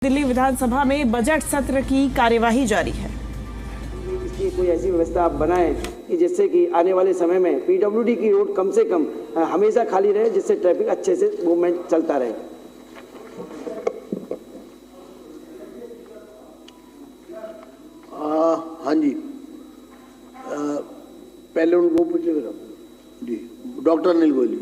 दिल्ली विधानसभा में बजट सत्र की कार्यवाही जारी है। इसकी कोई ऐसी व्यवस्था आप बनाएं कि जिससे कि आने वाले समय में पीडब्ल्यूडी की रोड कम से कम हमेशा खाली रहे, जिससे ट्रैफिक अच्छे से मूवमेंट चलता रहे। हाँ जी, पहले उनको पूछेगा जी, डॉक्टर अनिल गोयल।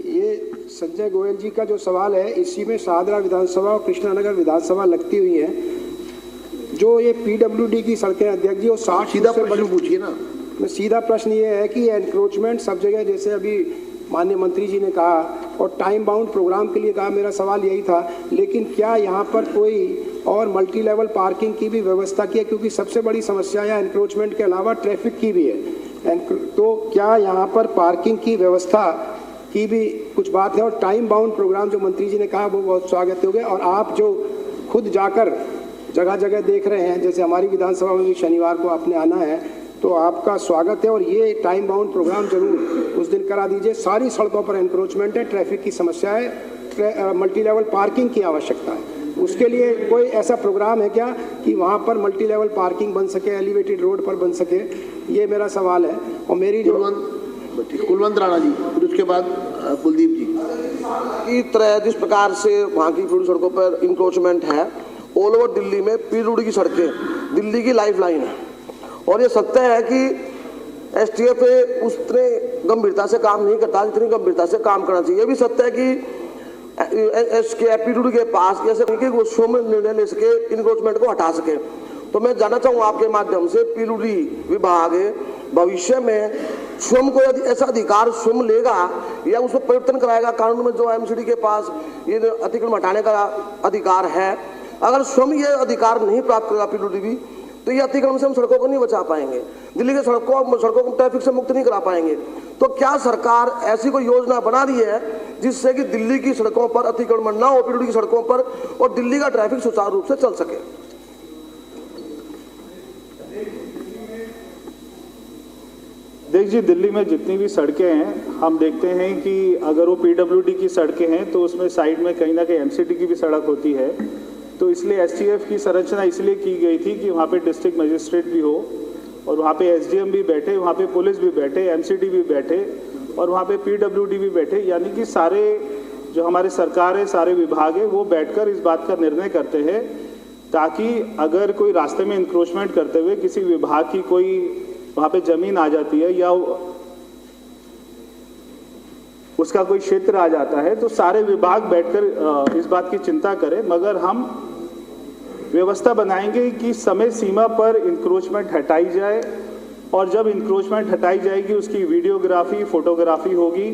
ये संजय गोयल जी का जो सवाल है, इसी में शाहदरा विधानसभा और कृष्णानगर विधानसभा लगती हुई है। जो ये पीडब्ल्यूडी की सड़कें अध्यक्ष जी, वो 60 सीधा प्रश्न पूछिए ना। मैं सीधा प्रश्न ये है कि एनक्रोचमेंट सब जगह, जैसे अभी माननीय मंत्री जी ने कहा और टाइम बाउंड प्रोग्राम के लिए कहा, मेरा सवाल यही था। लेकिन क्या यहाँ पर कोई और मल्टी लेवल पार्किंग की भी व्यवस्था की है? क्योंकि सबसे बड़ी समस्या यहाँ एनक्रोचमेंट के अलावा ट्रैफिक की भी है। तो क्या यहाँ पर पार्किंग की व्यवस्था की भी कुछ बात है? और टाइम बाउंड प्रोग्राम जो मंत्री जी ने कहा वो बहुत स्वागत होगा। और आप जो खुद जाकर जगह जगह देख रहे हैं, जैसे हमारी विधानसभा में भी शनिवार को आपने आना है, तो आपका स्वागत है। और ये टाइम बाउंड प्रोग्राम जरूर उस दिन करा दीजिए। सारी सड़कों पर एनक्रोचमेंट है, ट्रैफिक की समस्या है, मल्टी लेवल पार्किंग की आवश्यकता है। उसके लिए कोई ऐसा प्रोग्राम है क्या कि वहाँ पर मल्टी लेवल पार्किंग बन सके, एलिवेटेड रोड पर बन सके? ये मेरा सवाल है। और मेरी जो कुलवंत राणा जी, फिर उसके बाद कुलदीप जी की तरह जिस प्रकार से वहाँ की छोटी सड़कों पर इंक्रोचमेंट है, ऑल ओवर दिल्ली में पीडब्ल्यूडी की सड़कें दिल्ली की लाइफलाइन है। और ये सत्य है कि एसटीएफ उतने गंभीरता से काम नहीं करता जितनी गंभीरता से काम करना चाहिए। ये भी सत्य है कि पीडब्ल्यूडी के पास ऐसे नहीं कि वो स्वयं निर्णय ले सके, इंक्रोचमेंट को हटा सके। तो मैं जानना चाहूँगा आपके माध्यम से, पीडब्ल्यूडी विभाग भविष्य में स्वयं को यदि ऐसा अधिकार स्वयं लेगा या उसमें परिवर्तन कराएगा? कानून में जो एमसीडी के पास ये अतिक्रमण हटाने का अधिकार है, अगर स्वयं ये अधिकार नहीं प्राप्त करेगा पीडब्ल्यूडी, तो ये अतिक्रमण से हम सड़कों को नहीं बचा पाएंगे, दिल्ली के सड़कों को ट्रैफिक से मुक्त नहीं करा पाएंगे। तो क्या सरकार ऐसी कोई योजना बना रही है जिससे कि दिल्ली की सड़कों पर अतिक्रमण ना हो, पीडब्ल्यूडी की सड़कों पर, और दिल्ली का ट्रैफिक सुचारू रूप से चल सके? देखिए, दिल्ली में जितनी भी सड़कें हैं, हम देखते हैं कि अगर वो पीडब्ल्यूडी की सड़कें हैं तो उसमें साइड में कहीं ना कहीं एमसीडी की भी सड़क होती है। तो इसलिए एसटीएफ की संरचना इसलिए की गई थी कि वहाँ पे डिस्ट्रिक्ट मजिस्ट्रेट भी हो और वहाँ पे एसडीएम भी बैठे, वहाँ पे पुलिस भी बैठे, एमसीडी भी बैठे और वहाँ पे पीडब्ल्यूडी भी बैठे। यानी कि सारे जो हमारे सरकार है, सारे विभाग है, वो बैठकर इस बात का निर्णय करते हैं ताकि अगर कोई रास्ते में इंक्रोचमेंट करते हुए किसी विभाग की कोई वहाँ पे जमीन आ जाती है या उसका कोई क्षेत्र आ जाता है, तो सारे विभाग बैठकर इस बात की चिंता करें। मगर हम व्यवस्था बनाएंगे कि समय सीमा पर इंक्रोचमेंट हटाई जाए और जब इंक्रोचमेंट हटाई जाएगी उसकी वीडियोग्राफी, फोटोग्राफी होगी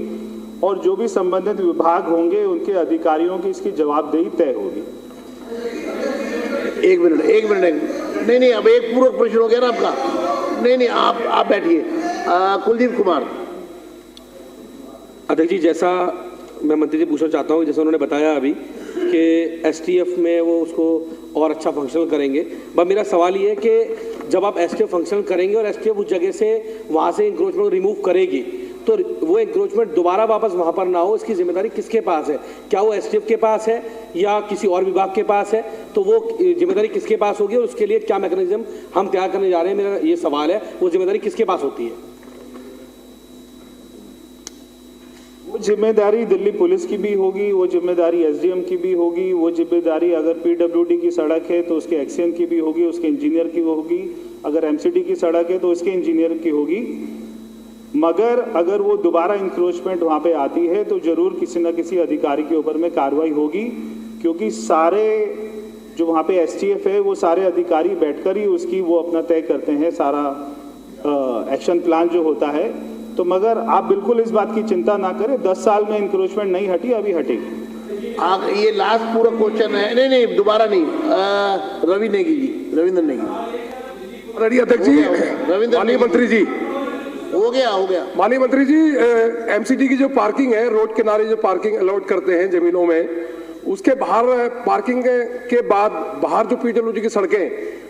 और जो भी संबंधित विभाग होंगे उनके अधिकारियों की इसकी जवाबदेही तय होगी। एक मिनट नहीं, अब एक पूरक प्रश्न हो गया ना आपका। नहीं, आप बैठिए। कुलदीप कुमार। अध्यक्ष जी, जैसा मैं मंत्री जी पूछना चाहता हूँ, जैसा उन्होंने बताया अभी कि एसटीएफ में वो उसको और अच्छा फंक्शनल करेंगे, बस मेरा सवाल ये है कि जब आप एसटीएफ फंक्शनल करेंगे और एसटीएफ उस जगह से वहाँ से इंक्रोचमेंट रिमूव करेगी, तो वो इंक्रोचमेंट दोबारा वापस वहाँ पर ना हो, इसकी जिम्मेदारी किसके पास है? क्या वो एसटीएफ के पास है या किसी और विभाग के पास है? तो वो जिम्मेदारी किसके पास होगी और उसके लिए क्या मैकेनिज्म हम तैयार करने जा रहे हैं? मेरा ये सवाल है, वो जिम्मेदारी किसके पास होती है? वो जिम्मेदारी दिल्ली पुलिस की भी होगी, वो जिम्मेदारी एसडीएम की भी होगी, वो जिम्मेदारी अगर पीडब्ल्यूडी की सड़क है तो उसके एक्सीएन की भी होगी, उसके इंजीनियर की होगी, अगर एमसीडी की सड़क है तो उसके इंजीनियर की होगी। मगर अगर वो दोबारा इंक्रोचमेंट वहाँ पे आती है तो जरूर किसी न किसी अधिकारी के ऊपर में कार्रवाई होगी, क्योंकि सारे जो वहाँ पे एसटीएफ है वो सारे अधिकारी बैठकर ही उसकी वो अपना तय करते हैं सारा एक्शन प्लान जो होता है। तो मगर आप बिल्कुल इस बात की चिंता ना करें, 10 साल में इंक्रोचमेंट नहीं हटी, अभी हटेगी। ये लास्ट पूरा क्वेश्चन है। नहीं, दोबारा नहीं। रविंद्र नेगी। रेडी अध्यक्ष जी। रविंद्र माननीय मंत्री जी, हो गया। माननीय मंत्री जी, एमसीडी की जो पार्किंग है, रोड किनारे जो पार्किंग अलॉट करते हैं जमीनों में, उसके बाहर पार्किंग के बाद बाहर जो पीडब्ल्यूडी की सड़कें,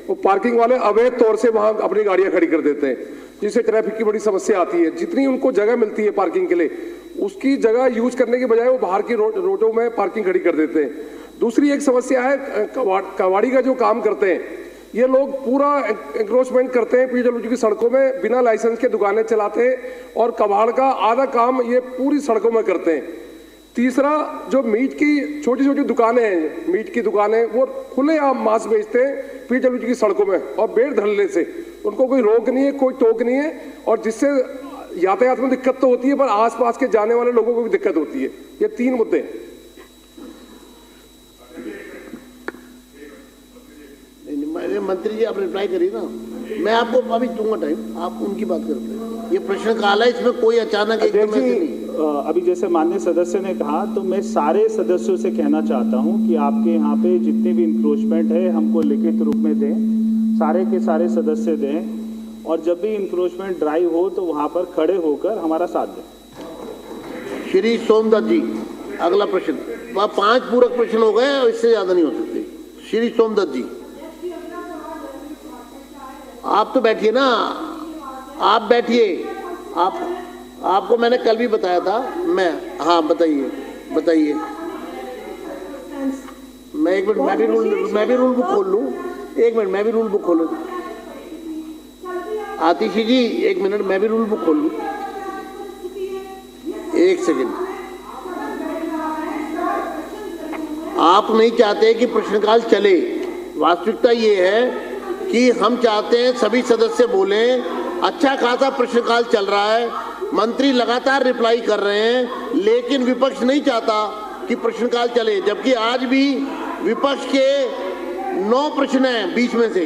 वो पार्किंग वाले अवैध तौर से वहां अपनी गाड़ियां खड़ी कर देते हैं, जिससे ट्रैफिक की बड़ी समस्या आती है। जितनी उनको जगह मिलती है पार्किंग के लिए, उसकी जगह यूज करने के बजाय वो बाहर की रोडों में पार्किंग खड़ी कर देते हैं। दूसरी एक समस्या है कबाड़ी का जो काम करते हैं, ये लोग पूरा एंक्रोचमेंट करते हैं पीडब्ल्यूडी की सड़कों में, बिना लाइसेंस के दुकानें चलाते हैं और कबाड़ का आधा काम ये पूरी सड़कों में करते हैं। तीसरा, जो मीट की छोटी छोटी दुकानें हैं, मीट की दुकानें, वो खुलेआम मांस बेचते हैं पीडब्ल्यूडी की सड़कों में और बेड़ धड़ल्ले से। उनको कोई रोक नहीं है, कोई टोक नहीं है, और जिससे यातायात में दिक्कत तो होती है, पर आसपास के जाने वाले लोगों को भी दिक्कत होती है। ये 3 मुद्दे हैं। मंत्री जी आप रिप्लाई करिए ना, मैं आपको अभी दूंगा टाइम, आप उनकी बात कर रहे हैं। ये प्रश्न काल है, इसमें कोई अचानक एकदम ऐसे नहीं। अभी जैसे माननीय सदस्य ने कहा, तो मैं सारे सदस्यों से कहना चाहता हूं कि आपके यहाँ पे जितने भी इंक्रोचमेंट है हमको लिखित रूप में दें, सारे के सारे सदस्य दें, और जब भी इंक्रोचमेंट ड्राइव हो तो वहां पर खड़े होकर हमारा साथ दें। श्री सोमदत्त जी, अगला प्रश्न। 5 पूरक प्रश्न हो गए और इससे ज्यादा नहीं हो सकते। श्री सोमदत्त जी, आप तो बैठिए ना, आप बैठिए। आपको मैंने कल भी बताया था। हाँ बताइए बताइए। मैं एक मिनट, मैं भी रूल बुक खोल लूँ। एक मिनट, मैं भी रूल बुक खोलूँ। आतिशी जी एक मिनट, मैं भी रूल बुक खोल लूँ। एक सेकंड। आप नहीं चाहते कि प्रश्नकाल चले। वास्तविकता ये है कि हम चाहते हैं सभी सदस्य बोलें। अच्छा खासा प्रश्नकाल चल रहा है, मंत्री लगातार रिप्लाई कर रहे हैं, लेकिन विपक्ष नहीं चाहता कि प्रश्नकाल चले। जबकि आज भी विपक्ष के 9 प्रश्न हैं 20 में से।